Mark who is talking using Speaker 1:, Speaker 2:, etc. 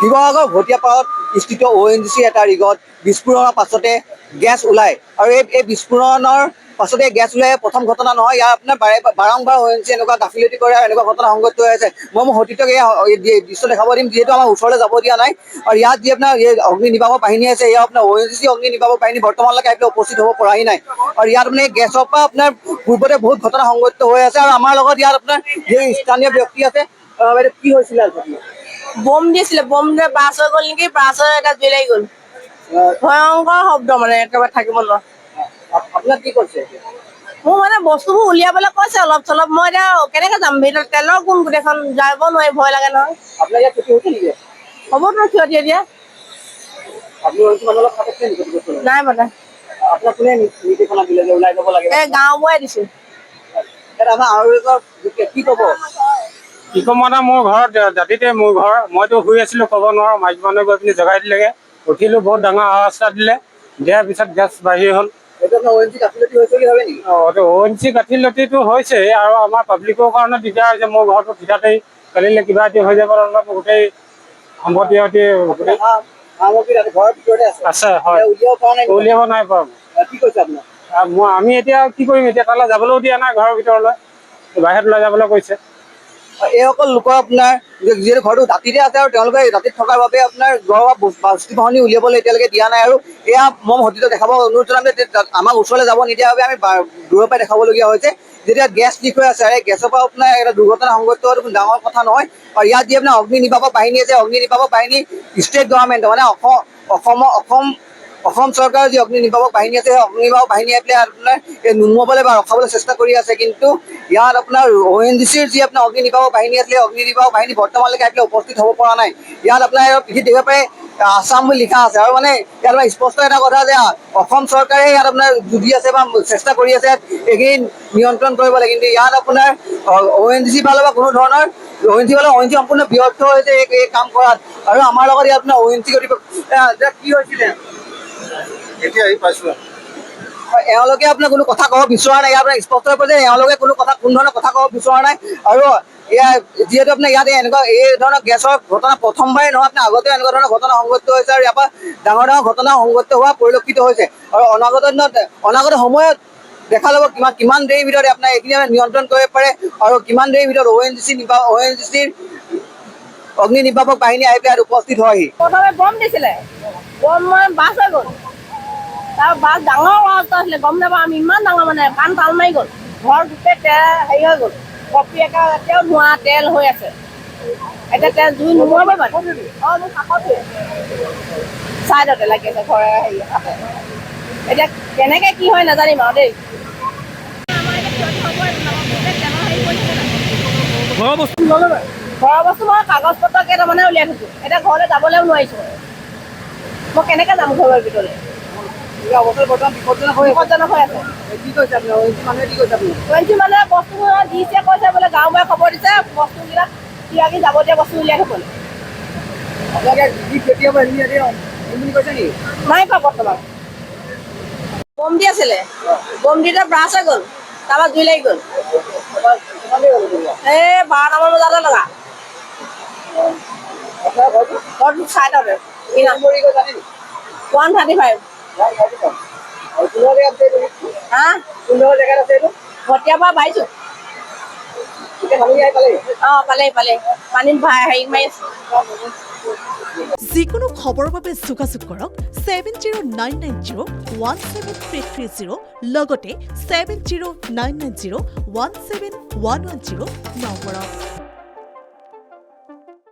Speaker 1: শিৱসাগৰ ভটিয়াপাৰত স্থিত ONGC এটা ৰিগত বিস্ফোৰণৰ পাছতে গেছ ওলায় আৰু এই বিস্ফোৰণৰ পাছতে গেছ ওলাই প্ৰথম ঘটনা নহয়। ইয়াৰ আপোনাৰ বাৰম্বাৰ ONGC এনেকুৱা গাফিলতি কৰে আৰু এনেকুৱা ঘটনা সংঘটিত হৈ আছে। মই মোৰ সতীৰ্থক এই দৃশ্য দেখাব দিম, যিহেতু আমাৰ ওচৰলৈ যাব দিয়া নাই। আৰু ইয়াত যি আপোনাৰ অগ্নি নিৰ্বাপক বাহিনী আছে, এয়া আপোনাৰ ONGC অগ্নি নিৰ্বাপক বাহিনী বৰ্তমানলৈকে আহি উপস্থিত হ'ব পৰাই নাই। আৰু ইয়াত মানে গেছৰ পৰা আপোনাৰ পূৰ্বতে বহুত ঘটনা সংঘটিত হৈ আছে। আৰু আমাৰ লগত ইয়াত আপোনাৰ যি স্থানীয় ব্যক্তি আছে, কি হৈছিলে
Speaker 2: বম দিছিলে, বম দিয়ে ব্ৰাছ হৈ গ'ল নেকি, ব্ৰাছ হৈ এটা জুই লাগি গ'ল। ভয়ংকৰ শব্দ মানে একেবাৰে থাকিব নোৱাৰো।
Speaker 1: আপোনাক কি কৈছে?
Speaker 2: মোৰ মানে বস্তুবোৰ উলিয়াবলৈ কৈছে অলপ চলপ। মই এতিয়া কেনেকে যাম, ভিতৰত তেলৰ কোন গোটেইখন যাব নোৱাৰি, ভয় লাগে নহয়।
Speaker 1: আপোনাৰ ইয়াত ক্ষতি হৈছে নেকি?
Speaker 2: হ'ব তোমাৰ ক্ষতি এতিয়া নাই মানে
Speaker 1: আপোনাক কোনে নিৰ্দেশনা দিলে যে ওলাই যাব লাগে?
Speaker 2: এই গাঁওবুঢ়াই দিছে।
Speaker 1: আৰু কি ক'ব?
Speaker 3: কি ক'ম মানে মোৰ ঘৰত জাতিতে মোৰ ঘৰ, মইতো শুই আছিলোঁ, ক'ব নোৱাৰোঁ। মাইকী মানুহে গৈ পিনি জগাই দিলেগৈ, উঠিলোঁ, বহুত ডাঙৰ আৱাজ এটা দিলে, দিয়াৰ পিছত গেছ বাঢ়ি হ'ল। ONGC গাফিলতিটো হৈছে আৰু আমাৰ পাব্লিকৰ কাৰণে দিগদাৰ হৈছে। মোৰ ঘৰটো ভিতৰতেই কালিলৈ কিবা এটি হৈ যাব, অলপ গোটেই সম্পত্তি আছে, হয়, উলিয়াব নাই পৰা। আমি এতিয়া কি কৰিম? এতিয়া তালৈ যাবলৈও দিয়া নাই, ঘৰৰ ভিতৰলৈ বাহিৰত ওলাই যাবলৈ কৈছে।
Speaker 1: এইসকল লোকৰ আপোনাৰ যিহেতু ঘৰটো দাঁতিতে আছে আৰু তেওঁলোকে দাঁতিত থকাৰ বাবে আপোনাৰ ঘৰৰ বস্তু বাহনি উলিয়াবলৈ এতিয়ালৈকে দিয়া নাই। আৰু এয়া মই সতীৰ্থ দেখাব অনুৰোধ জনাম যে আমাক ওচৰলৈ যাব নিদিয়াৰ বাবে আমি দূৰৰ পৰাই দেখাবলগীয়া হৈছে। যেতিয়া গেছ লিক হৈ আছে, এই গেছৰ পৰা আপোনাৰ এটা দুৰ্ঘটনা সংঘটিত হোৱাটো কোনো ডাঙৰ কথা নহয়। আৰু ইয়াত যি আপোনাৰ অগ্নি নিৰ্বাপক বাহিনী আছে, অগ্নি নিৰ্বাপক বাহিনী ষ্টেট গভৰ্ণমেণ্ট মানে অসম চৰকাৰৰ যি অগ্নি নিৰ্বাপক বাহিনী আছে, সেই অগ্নি নিৰ্বাপক বাহিনী আহি পেলাই আপোনাৰ নুমুৱাবলৈ বা ৰখাবলৈ চেষ্টা কৰি আছে। কিন্তু ইয়াত আপোনাৰ ONGCৰ যি আপোনাৰ অগ্নি নিৰ্বাপক বাহিনী আছিলে, অগ্নি নিৰ্বাপক বাহিনী বৰ্তমানলৈকে আহি পেলাই উপস্থিত হ'ব পৰা নাই। ইয়াত আপোনাৰ দেখিব পাৰে আছাম বুলি লিখা আছে। আৰু মানে ইয়াত স্পষ্ট এটা কথা যে অসম চৰকাৰে ইয়াত আপোনাৰ যুঁজি আছে বা চেষ্টা কৰি আছে এইখিনি নিয়ন্ত্ৰণ কৰিবলৈ। কিন্তু ইয়াত আপোনাৰ ONGC ফালৰ পৰা কোনো ধৰণৰ ONGC সম্পূৰ্ণ ব্যৰ্থ হৈছে এই কাম কৰাত। আৰু আমাৰ লগত ইয়াত আপোনাৰ ONGC কি হৈছিলে এতিয়া আহি পাইছোঁ। এওঁলোকে আপোনাৰ কোনো কথা ক'ব বিচৰা নাই। ইয়াত স্পষ্ট হৈ পৰিছে এওঁলোকে কোনো ধৰণৰ কথা ক'ব বিচৰা নাই। আৰু এয়া যিহেতু আপোনাৰ ইয়াত এনেকুৱা এই ধৰণৰ গেছৰ ঘটনা প্ৰথমবাৰেই নহয়, আপোনাৰ আগতেও এনেকুৱা ধৰণৰ ঘটনা সংঘটিত হৈছে আৰু ইয়াৰ পৰা ডাঙৰ ঘটনা সংঘটিত হোৱা পৰিলক্ষিত হৈছে। আৰু অনাগত সময়ত দেখা যাব কিমান দেৰিৰ ভিতৰত আপোনাৰ এইখিনি নিয়ন্ত্ৰণ কৰিব পাৰে আৰু কিমান দেৰিৰ ভিতৰত ONGCৰ অগ্নি নিৰ্বাপক বাহিনী আহি পেলাই উপস্থিত হয়হি।
Speaker 2: প্ৰথমে বম দিছিলে, বম ব্ৰাছ হৈ গ'ল। তাৰ ব্ৰাছ ডাঙৰ আৱাজ আছিলে, গম নাপাওঁ আমি, ইমান ডাঙৰ মানে কাণ তাল মাৰি গ'ল। ঘৰ গোটেই হেৰি হৈ গ'ল, কপি এতিয়াও ধোঁৱা তেল হৈ আছে। এতিয়া তেল জুই নুমুৱাব মানে মোৰ কাষতে ছাইডতে লাগি আছে ঘৰে হেৰি আছে। এতিয়া কেনেকে কি হয় নাজানিম আৰু দেই। ঘৰৰ বস্তু মই কাগজ পত্ৰ কেইটামানে উলিয়াই থৈছোঁ। এতিয়া ঘৰলৈ যাবলৈও নোৱাৰিছোঁ। মই কেনেকে যাম ঘৰৰ ভিতৰলৈ? বিপদজনক হৈ আছে। ONGC মানুহে বস্তুবোৰ দিছে, কৈছে বোলে গাঁওবুঢ়াই খবৰ দিছে বস্তুবিলাক কিবাকিবি যাৱতীয় বস্তু উলিয়াই থ'বলৈ। নাই কোৱা বৰ্তমান। বম দি আছিলে, বম দিতে ব্ৰাছ হৈ গ'ল, তাৰপৰা জুই লাগি গ'ল। এই 12টামান বজাতে লগা। ঘৰটো ছাইডতে 135। ভটিয়াৰ পৰা বাইছোঁ। পালেহি পানীত হেৰি মাৰি আছে।
Speaker 4: যিকোনো খবৰৰ বাবে যোগাযোগ কৰক 7099017330 লগতে 7099017110 নম্বৰত।